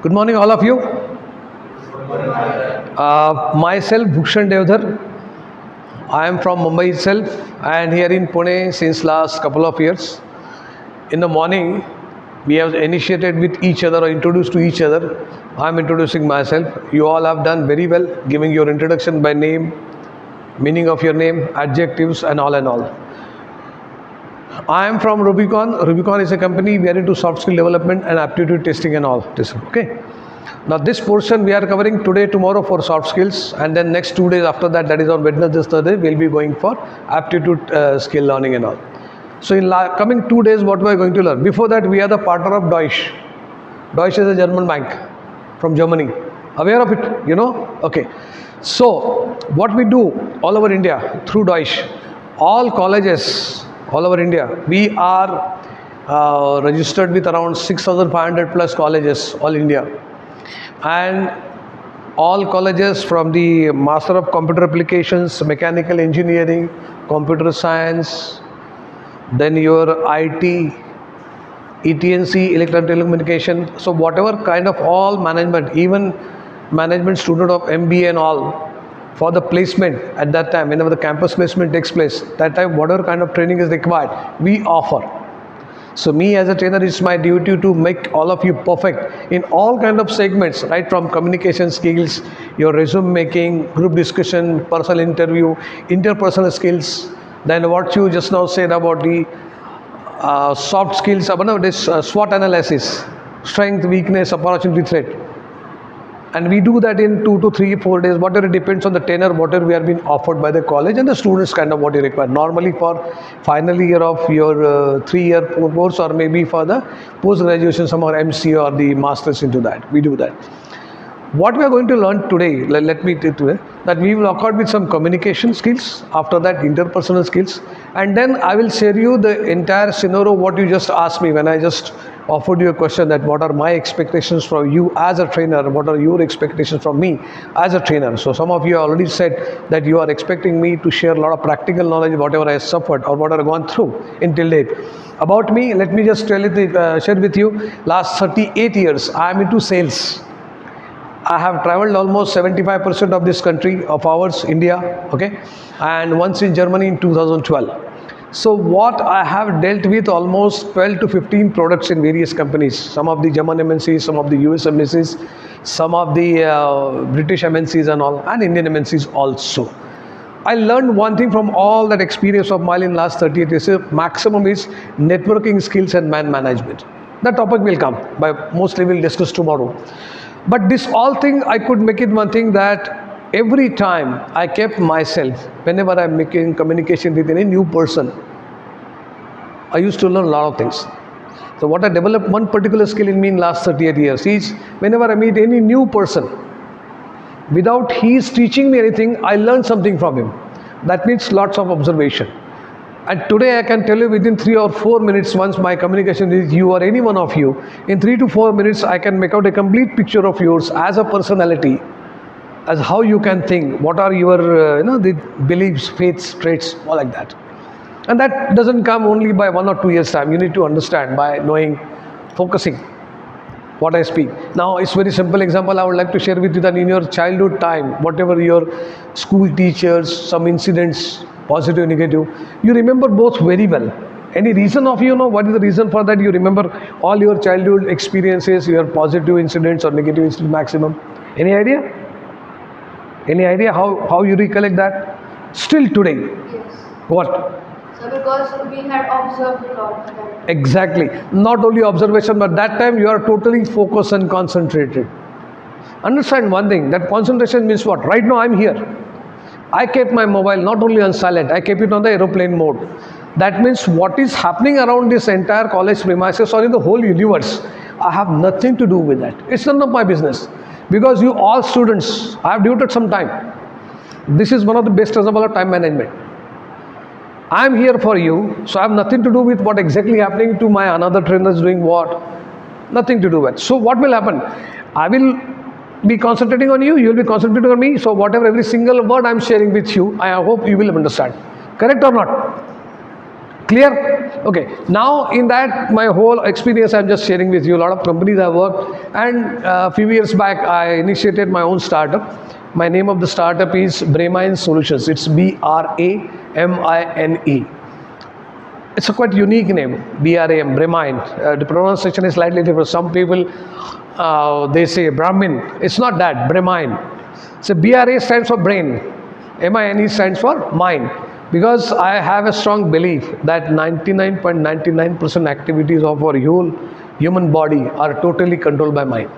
Good morning, all of you. Myself, Bhushan Devdhar. I am from Mumbai itself and here in Pune since last couple of years. In the morning, we have initiated with each other or introduced to each other. I am introducing myself. You all have done very well, giving your introduction by name, meaning of your name, adjectives, and all and all. I am from Rubicon. Rubicon is a company. We are into soft skill development and aptitude testing and all this. Okay. Now this portion we are covering today, tomorrow for soft skills, and then next 2 days after that, that is on Wednesday, Thursday, we'll be going for aptitude skill learning and all. So in coming 2 days, what we are going to learn? Before that, we are the partner of Deutsche. Deutsche is a German bank from Germany. Aware of it? You know? Okay. So what we do all over India through Deutsche, all colleges all over India, we are registered with around 6,500 plus colleges all India, and all colleges from the Master of Computer Applications, Mechanical Engineering, Computer Science, then your IT, ETNC, Electronic Telecommunication. So whatever kind of all management, even management student of MBA and all, for the placement at that time, whenever the campus placement takes place, that time whatever kind of training is required, we offer. So me as a trainer, it's my duty to make all of you perfect in all kind of segments, right from communication skills, your resume making, group discussion, personal interview, interpersonal skills, then what you just now said about the soft skills, about this SWOT analysis, strength, weakness, opportunity, threat. And we do that in 2 to 3, 4 days, whatever it depends on the tenor, whatever we are being offered by the college and the students kind of what you require. Normally for final year of your 3-year course, or maybe for the post-graduation, some or MCA or the masters into that. We do that. What we are going to learn today, let me tell you that we will accord with some communication skills, after that interpersonal skills, and then I will share you the entire scenario what you just asked me when I just offered you a question, that what are my expectations from you as a trainer, what are your expectations from me as a trainer. So some of you already said that you are expecting me to share a lot of practical knowledge, whatever I suffered or what I have gone through until date. About me, let me just share with you, last 38 years I am into sales. I have traveled almost 75% of this country of ours, India, okay, and once in Germany in 2012. So what I have dealt with almost 12 to 15 products in various companies, some of the German MNCs, some of the US MNCs, some of the British MNCs and all, and Indian MNCs also. I learned one thing from all that experience of mine in last 38 years, maximum is networking skills and man management. That topic will come, but mostly we'll discuss tomorrow. But this all thing, I could make it one thing that every time I kept myself, whenever I'm making communication with any new person, I used to learn a lot of things. So what I developed one particular skill in me in last 38 years is, whenever I meet any new person, without he's teaching me anything, I learn something from him. That means lots of observation. And today I can tell you within 3 or 4 minutes, once my communication is you or any one of you, in 3 to 4 minutes I can make out a complete picture of yours as a personality, as how you can think, what are your the beliefs, faiths, traits, all like that. And that doesn't come only by 1 or 2 years time. You need to understand by knowing, focusing what I speak. Now it's very simple example I would like to share with you, that in your childhood time, whatever your school teachers, some incidents, positive, negative, you remember both very well. Any reason of what is the reason for that? You remember all your childhood experiences, your positive incidents or negative incidents maximum. Any idea? Any idea how you recollect that? Still today. Yes. What? So because we had observed a lot. Exactly. Not only observation, but that time you are totally focused and concentrated. Understand one thing, that concentration means what? Right now I'm here. I kept my mobile not only on silent, I kept it on the aeroplane mode. That means what is happening around this entire college premises or in the whole universe, I have nothing to do with that. It's none of my business. Because you all students, I have devoted some time. This is one of the best examples of time management. I am here for you, so I have nothing to do with what exactly happening to my another trainers doing what. Nothing to do with. So what will happen? I will be concentrating on you, you will be concentrating on me. So whatever, every single word I am sharing with you, I hope you will understand. Correct or not? Clear? Okay. Now, in that, my whole experience I'm just sharing with you. A lot of companies I worked, and a few years back, I initiated my own startup. My name of the startup is Bramine Solutions. It's BRAMINE. It's a quite unique name, BRAM, Bramine. The pronunciation is slightly different. Some people, they say Brahmin. It's not that, Bramine. So BRA stands for brain. MINE stands for mind. Because I have a strong belief that 99.99% activities of our whole human body are totally controlled by mind.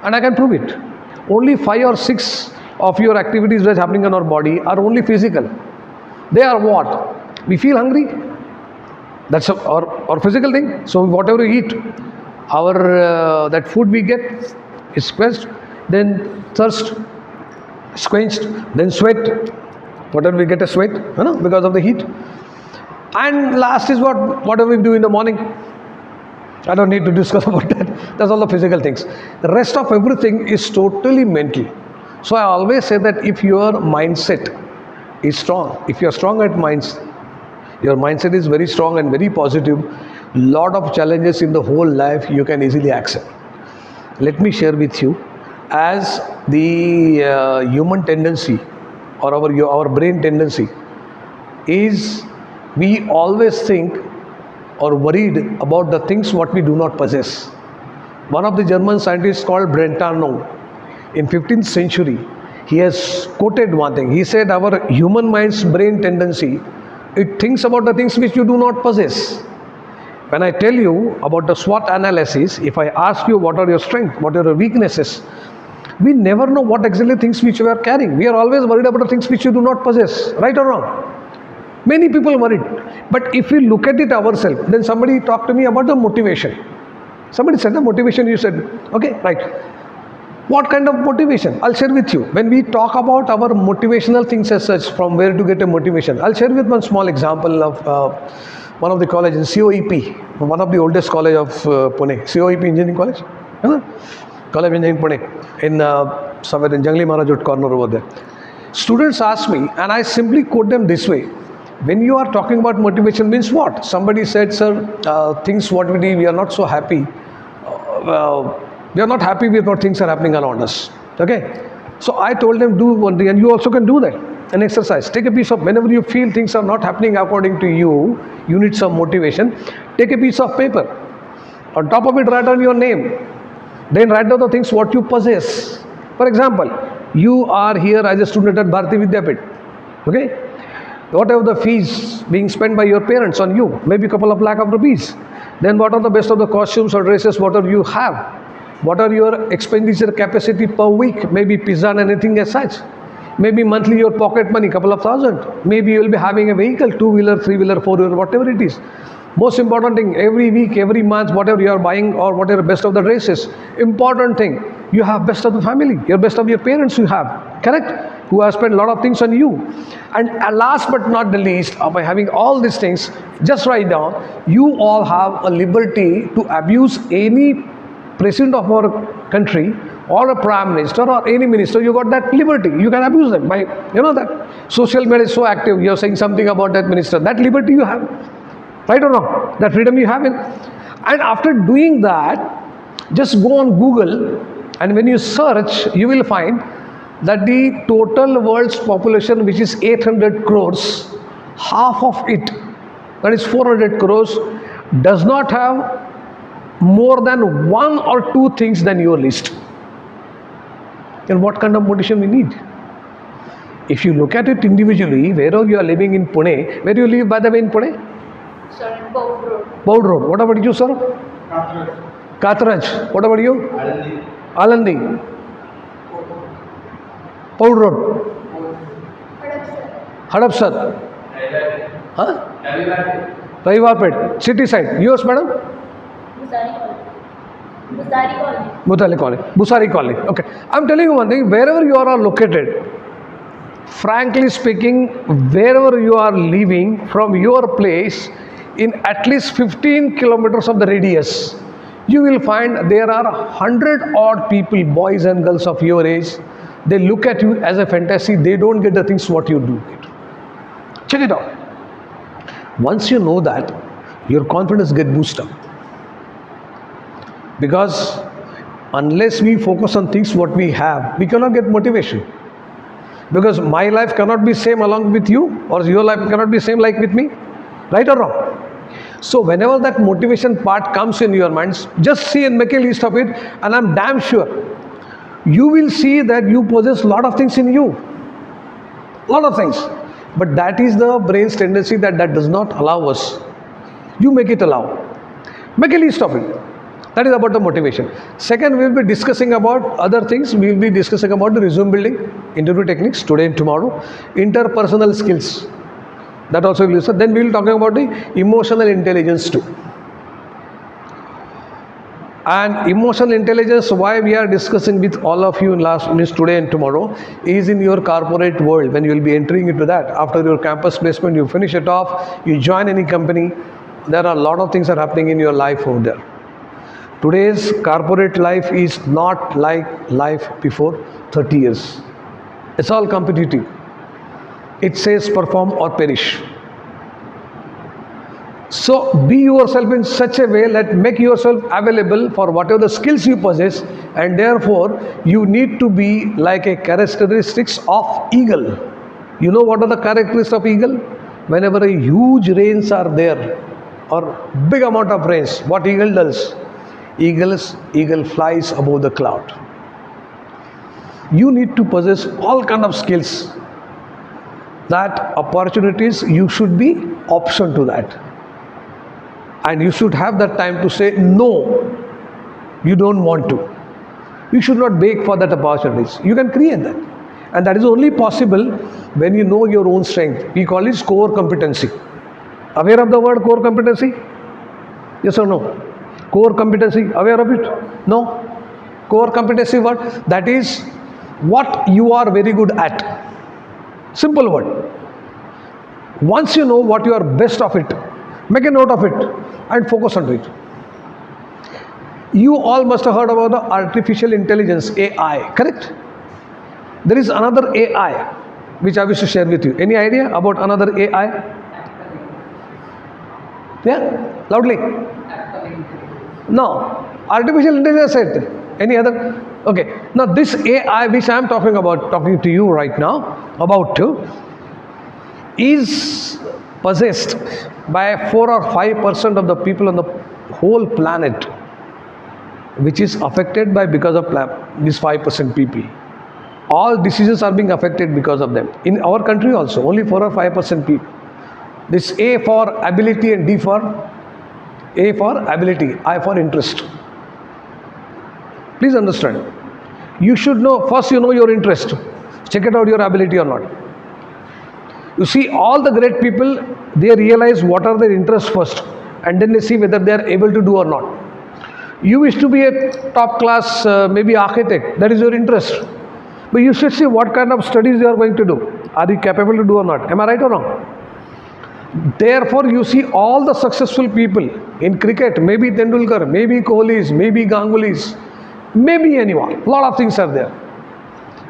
And I can prove it. Only 5 or 6 of your activities that are happening in our body are only physical. They are what? We feel hungry. That's our physical thing. So whatever we eat, our that food we get is quenched, then thirst, is quenched, then sweat. Whatever we get a sweat, because of the heat. And last is whatever we do in the morning. I don't need to discuss about that. That's all the physical things. The rest of everything is totally mental. So I always say that if your mindset is strong, if you're strong at minds, your mindset is very strong and very positive, lot of challenges in the whole life you can easily accept. Let me share with you, as the human tendency or our brain tendency is, we always think or worried about the things what we do not possess. One of the German scientists called Brentano, in 15th century, he has quoted one thing. He said our human mind's brain tendency, it thinks about the things which you do not possess. When I tell you about the SWOT analysis, if I ask you what are your strengths, what are your weaknesses, we never know what exactly things which we are carrying. We are always worried about the things which you do not possess. Right or wrong? Many people are worried. But if we look at it ourselves, then somebody talked to me about the motivation. Somebody said the motivation, you said, okay, right. What kind of motivation? I'll share with you. When we talk about our motivational things as such, from where to get a motivation, I'll share with one small example of one of the colleges, COEP, one of the oldest college of Pune. COEP Engineering College? College of Engineering Pune, in somewhere in Jangli Maharajot corner over there. Students ask me, and I simply quote them this way. When you are talking about motivation, means what? Somebody said, sir, things what we do, we are not so happy. We are not happy with what things are happening around us. Okay? So I told them, do one thing, and you also can do that. An exercise. Take a piece of, whenever you feel things are not happening according to you, you need some motivation. Take a piece of paper. On top of it, write down your name. Then write down the things what you possess. For example, you are here as a student at Bharti Vidyapeeth. Okay? Whatever the fees being spent by your parents on you, maybe a couple of lakh of rupees. Then what are the best of the costumes or dresses, whatever you have? What are your expenditure capacity per week? Maybe pizza and anything as such. Maybe monthly your pocket money, couple of thousand. Maybe you will be having a vehicle, 2-wheeler, 3-wheeler, 4-wheeler, whatever it is. Most important thing, every week, every month, whatever you are buying or whatever best of the dresses. Important thing, you have best of the family, your best of your parents you have, correct? Who have spent a lot of things on you. And last but not the least, by having all these things, just write down, you all have a liberty to abuse any president of our country or a prime minister or any minister. You got that liberty. You can abuse them by, that social media is so active. You are saying something about that minister. That liberty you have. Right or wrong? That freedom you have it. And after doing that, just go on Google, and when you search, you will find that the total world's population, which is 800 crores, half of it, that is 400 crores, does not have more than 1 or 2 things than your list. And what kind of motivation we need? If you look at it individually, wherever you are living in Pune, where do you live by the way in Pune? Sorry, Boud Road. Boud Road. What about you, sir? Katraj. What about you? Alandi. Boud Road. Hadapsar. Huh? Ravivarpet. City side. Yours, madam? Busari College. Busari College. Okay. I'm telling you one thing. Wherever you are located, frankly speaking, wherever you are living from your place, in at least 15 kilometers of the radius, you will find there are 100 odd people, boys and girls of your age. They look at you as a fantasy. They don't get the things what you do. Check it out. Once you know that, your confidence get boosted up. Because unless we focus on things what we have, we cannot get motivation. Because my life cannot be same along with you, or your life cannot be same like with me, right or wrong? So whenever that motivation part comes in your minds, just see and make a list of it, and I'm damn sure you will see that you possess lot of things in you, lot of things. But that is the brain's tendency that does not allow us. You make it allow. Make a list of it. That is about the motivation. Second, we will be discussing about other things. We will be discussing about the resume building, interview techniques today and tomorrow, interpersonal skills. That also will be used. Then we will talking about the emotional intelligence too. And emotional intelligence, why we are discussing with all of you in means today and tomorrow, is in your corporate world. When you will be entering into that, after your campus placement, you finish it off, you join any company, there are a lot of things are happening in your life over there. Today's corporate life is not like life before 30 years. It's all competitive. It says perform or perish. So be yourself in such a way that make yourself available for whatever the skills you possess, and therefore you need to be like a characteristics of eagle. You know what are the characteristics of eagle? Whenever a huge rains are there or big amount of rains, what eagle does? Eagle flies above the cloud. You need to possess all kind of skills. That opportunities, you should be option to that. And you should have that time to say no, you don't want to. You should not beg for that opportunities. You can create that. And that is only possible when you know your own strength. We call it core competency. Aware of the word core competency? Yes or no? Core competency, aware of it? No? Core competency word, that is what you are very good at. Simple word. Once you know what you are best of it, make a note of it and focus on it. You all must have heard about the artificial intelligence, AI, correct? There is another AI which I wish to share with you. Any idea about another AI? Yeah? Loudly. No. Artificial intelligence said. Any other? Okay. Now this AI which I am talking to you right now about is possessed by 4 or 5% of the people on the whole planet, which is affected by because of these 5% people. All diseases are being affected because of them. In our country also, only 4 or 5% people. This A for ability and A for ability, I for interest. Please understand. You should know, first you know your interest. Check it out your ability or not. You see, all the great people, they realize what are their interests first, and then they see whether they are able to do or not. You wish to be a top class, maybe architect, that is your interest. But you should see what kind of studies you are going to do. Are you capable to do or not? Am I right or wrong? Therefore, you see all the successful people in cricket, maybe Tendulkar, maybe Kohlis, maybe Gangullis, maybe anyone. A lot of things are there.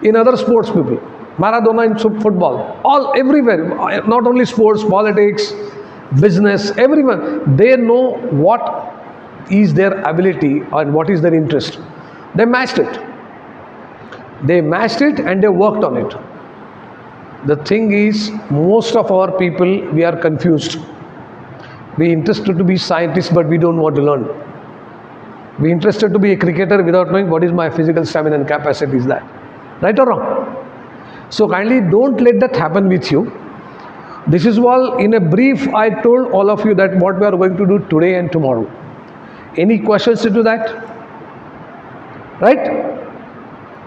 In other sports people, Maradona in football, all everywhere, not only sports, politics, business, everyone, they know what is their ability and what is their interest. They matched it. They matched it and they worked on it. The thing is, most of our people, we are confused. We interested to be scientists, but we don't want to learn. We interested to be a cricketer without knowing what is my physical stamina and capacity is that. Right or wrong? So kindly don't let that happen with you. This is all in a brief. I told all of you that what we are going to do today and tomorrow. Any questions into that? Right?